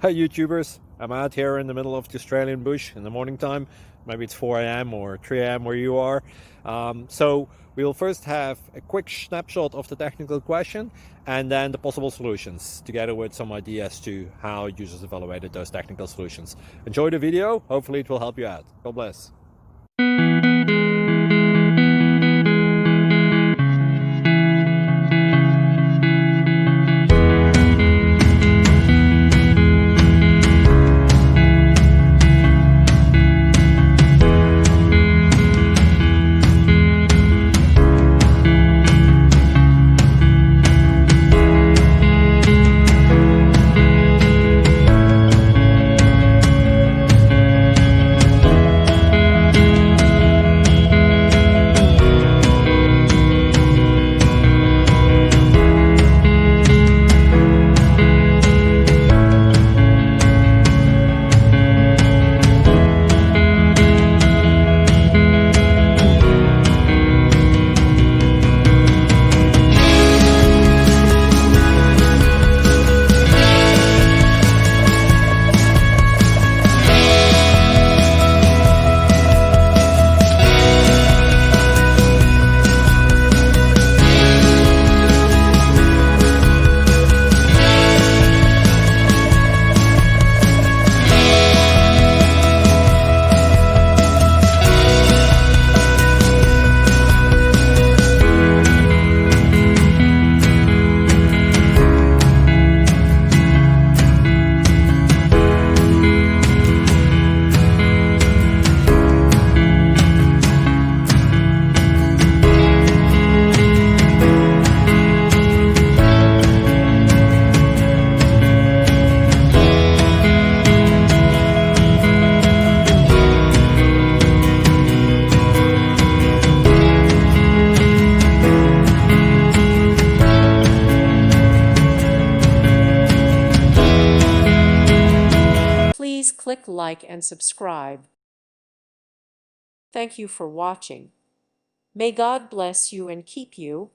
Hi YouTubers, I'm out here in the middle of the Australian bush in the morning time. Maybe it's 4 a.m. or 3 a.m. where you are. So we'll first have a quick snapshot of the technical question and then the possible solutions, together with some ideas to how users evaluated those technical solutions. Enjoy the video, hopefully it will help you out. God bless. Please click like and subscribe. Thank you for watching. May God bless you and keep you.